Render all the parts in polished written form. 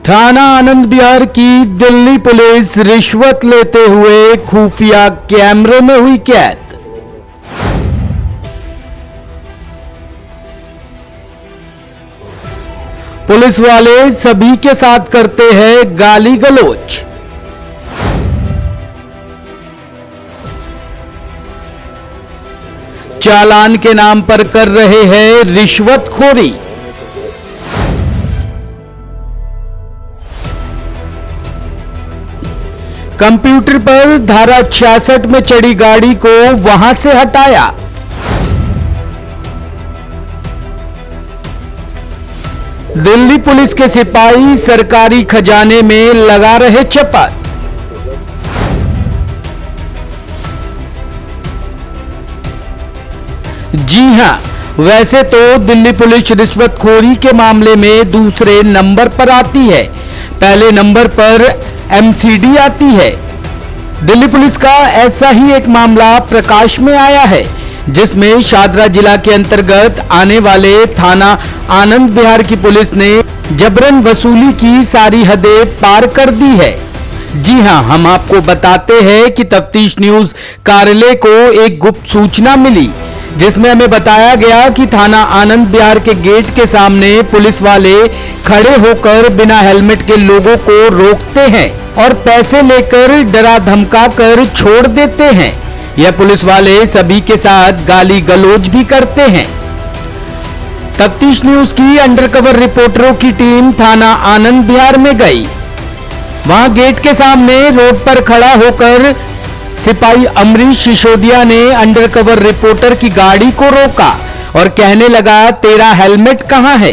थाना आनंद विहार की दिल्ली पुलिस रिश्वत लेते हुए खुफिया कैमरे में हुई कैद। पुलिस वाले सभी के साथ करते हैं गाली गलौज। चालान के नाम पर कर रहे हैं रिश्वतखोरी। कंप्यूटर पर धारा 66 में चढ़ी गाड़ी को वहां से हटाया। दिल्ली पुलिस के सिपाही सरकारी खजाने में लगा रहे चपात। जी हां, वैसे तो दिल्ली पुलिस रिश्वतखोरी के मामले में दूसरे नंबर पर आती है, पहले नंबर पर एमसीडी आती है। दिल्ली पुलिस का ऐसा ही एक मामला प्रकाश में आया है, जिसमें शादरा जिला के अंतर्गत आने वाले थाना आनंद विहार की पुलिस ने जबरन वसूली की सारी हदें पार कर दी है। जी हां, हम आपको बताते हैं कि तफ्तीश न्यूज कार्यालय को एक गुप्त सूचना मिली, जिसमें हमें बताया गया कि थाना आनंद विहार के गेट के सामने पुलिस वाले खड़े होकर बिना हेलमेट के लोगों को रोकते हैं और पैसे लेकर डरा धमका कर छोड़ देते हैं। यह पुलिस वाले सभी के साथ गाली गलौज भी करते हैं। तफ्तीश न्यूज की अंडरकवर रिपोर्टरों की टीम थाना आनंद विहार में गई। वहां गेट के सामने रोड पर खड़ा होकर सिपाही अमरीश सिसोदिया ने अंडरकवर रिपोर्टर की गाड़ी को रोका और कहने लगा, तेरा हेलमेट कहां है?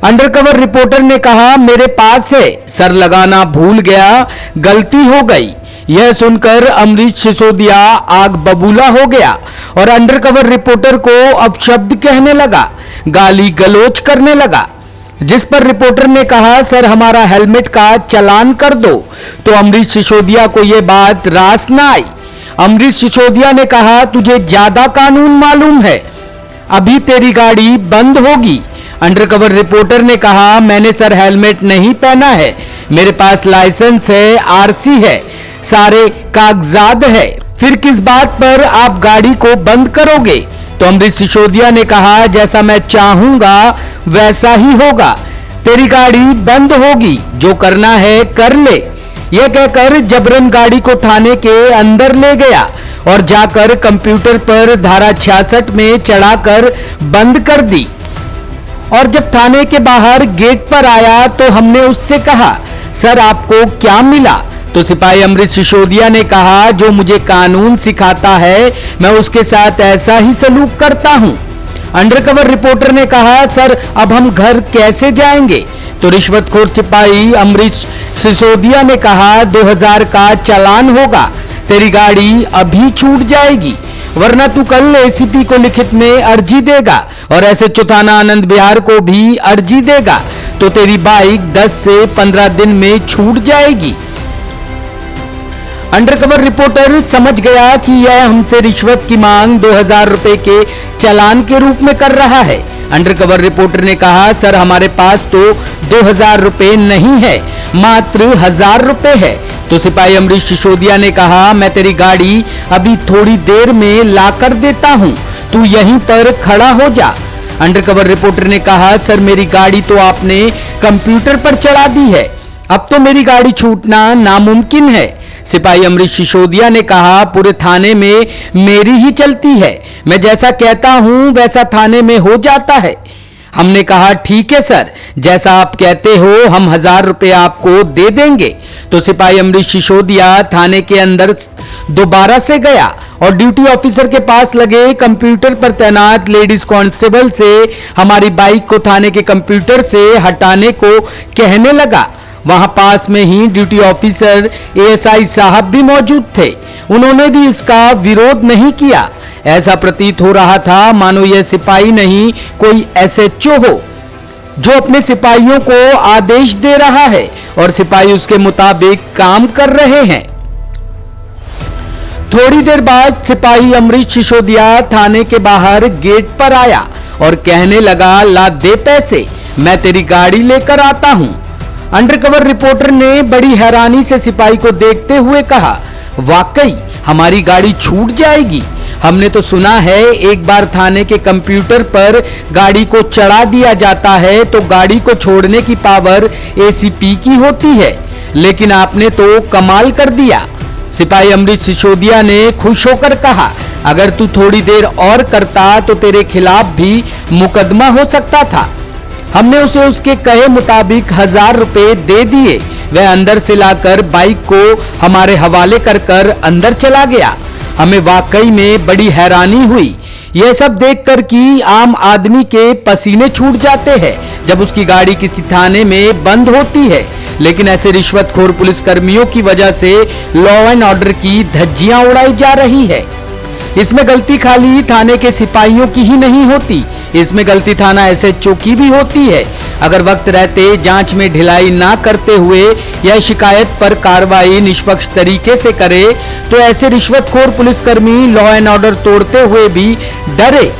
अंडरकवर रिपोर्टर ने कहा, मेरे पास है, सर लगाना भूल गया, गलती हो गई। यह सुनकर अमरीश सिसोदिया आग बबूला हो गया और अंडरकवर रिपोर्टर को अपशब्द कहने लगा, गाली गलौज करने लगा, जिस पर रिपोर्टर ने कहा, सर हमारा हेलमेट का चालान कर दो। तो अमरीश सिसोदिया को यह बात रास न आई। अमरीश सिसोदिया ने कहा, तुझे ज्यादा कानून मालूम है, अभी तेरी गाड़ी बंद होगी। अंडरकवर रिपोर्टर ने कहा, मैंने सर हेलमेट नहीं पहना है, मेरे पास लाइसेंस है, आरसी है, सारे कागजात है, फिर किस बात पर आप गाड़ी को बंद करोगे? तो अमरीश सिसोदिया ने कहा, जैसा मैं चाहूंगा वैसा ही होगा, तेरी गाड़ी बंद होगी, जो करना है कर ले। यह कहकर जबरन गाड़ी को थाने के अंदर ले गया और जाकर कंप्यूटर पर धारा 66 में चढ़ाकर बंद कर दी। और जब थाने के बाहर गेट पर आया तो हमने उससे कहा, सर आपको क्या मिला? तो सिपाही अमरीश सिसोदिया ने कहा, जो मुझे कानून सिखाता है मैं उसके साथ ऐसा ही सलूक करता हूं। अंडरकवर रिपोर्टर ने कहा, सर अब हम घर कैसे जाएंगे? तो रिश्वतखोर सिपाही अमरीश सिसोदिया ने कहा, 2000 का चालान होगा, तेरी गाड़ी अभी छूट जाएगी, वरना तू कल एसीपी को लिखित में अर्जी देगा और एसएचओ थाना आनंद विहार को भी अर्जी देगा, तो तेरी बाइक 10 से 15 दिन में छूट जाएगी। अंडरकवर रिपोर्टर समझ गया कि यह हमसे रिश्वत की मांग 2000 रुपए के चालान के रूप में कर रहा है। अंडरकवर रिपोर्टर ने कहा, सर हमारे पास तो 2000 रुपए नहीं है, मात्र 1000 रुपए है। तो सिपाही अमरीश सिसोदिया ने कहा, मैं तेरी गाड़ी अभी थोड़ी देर में ला कर देता हूं, तू यहीं पर खड़ा हो जा। अंडरकवर रिपोर्टर ने कहा, सर मेरी गाड़ी तो आपने कंप्यूटर पर चढ़ा दी है, अब तो मेरी गाड़ी छूटना नामुमकिन है। सिपाही अमरीश सिसोदिया ने कहा, पूरे थाने में मेरी ही चलती है, मैं जैसा कहता हूं वैसा थाने में हो जाता है। हमने कहा, ठीक है सर, जैसा आप कहते हो हम 1000 रुपए आपको दे देंगे। तो सिपाही अमरीश सिसोदिया थाने के अंदर दोबारा से गया और ड्यूटी ऑफिसर के पास लगे कंप्यूटर पर तैनात लेडीज कांस्टेबल से हमारी बाइक को थाने के कंप्यूटर से हटाने को कहने लगा। वहां पास में ही ड्यूटी ऑफिसर एएसआई साहब भी मौजूद थे, उन्होंने भी इसका विरोध नहीं किया। ऐसा प्रतीत हो रहा था मानो यह सिपाही नहीं कोई एसएचओ हो, जो अपने सिपाहियों को आदेश दे रहा है और सिपाही उसके मुताबिक काम कर रहे हैं। थोड़ी देर बाद सिपाही अमरीश सिसोदिया थाने के बाहर गेट पर आया और कहने लगा, ला दे पैसे, मैं तेरी गाड़ी लेकर आता हूं। अंडरकवर रिपोर्टर ने बड़ी हैरानी से सिपाही को देखते हुए कहा, वाकई हमारी गाड़ी छूट जाएगी। हमने तो सुना है एक बार थाने के कंप्यूटर पर गाड़ी को चढ़ा दिया जाता है तो गाड़ी को छोड़ने की पावर एसीपी की होती है, लेकिन आपने तो कमाल कर दिया। सिपाही अमृत सिसोदिया ने खुश होकर कहा, अगर तू थोड़ी देर और करता तो तेरे खिलाफ भी मुकदमा हो सकता था। हमने उसे उसके कहे मुताबिक 1000 रुपए दे दिए। वह अंदर से लाकर बाइक को हमारे हवाले कर अंदर चला गया। हमें वाकई में बड़ी हैरानी हुई यह सब देखकर कि आम आदमी के पसीने छूट जाते हैं जब उसकी गाड़ी किसी थाने में बंद होती है, लेकिन ऐसे रिश्वतखोर पुलिसकर्मियों की वजह से लॉ एंड ऑर्डर की धज्जियां उड़ाई जा रही है। इसमें गलती खाली थाने के सिपाहियों की ही नहीं होती, इसमें गलती थाना एसएचओ की भी होती है। अगर वक्त रहते जांच में ढिलाई ना करते हुए यह शिकायत पर कार्रवाई निष्पक्ष तरीके से करे तो ऐसे रिश्वतखोर पुलिसकर्मी लॉ एंड ऑर्डर तोड़ते हुए भी डरे,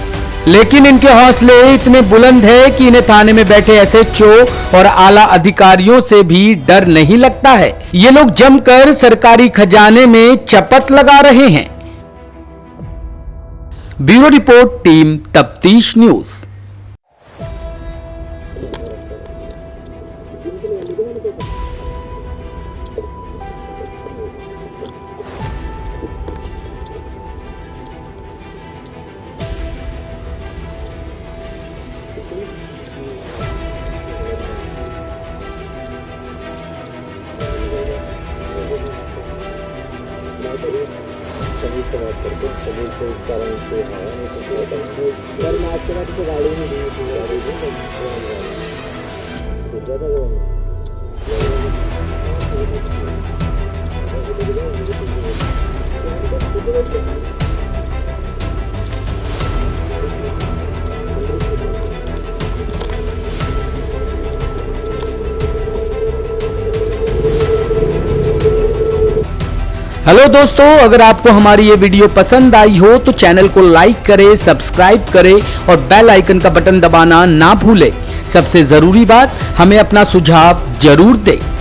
लेकिन इनके हौसले इतने बुलंद है कि इन्हें थाने में बैठे एसएचओ और आला अधिकारियों से भी डर नहीं लगता है। ये लोग जमकर सरकारी खजाने में चपत लगा रहे हैं। ब्यूरो रिपोर्ट, टीम तफ्तीश न्यूज। सभी से बात करते हैं, सभी से इस कारण से है सर मैं आज के बाद तो गाड़ी में हेलो दोस्तों, अगर आपको हमारी ये वीडियो पसंद आई हो तो चैनल को लाइक करें, सब्सक्राइब करें और बेल आइकन का बटन दबाना ना भूलें। सबसे जरूरी बात, हमें अपना सुझाव जरूर दें।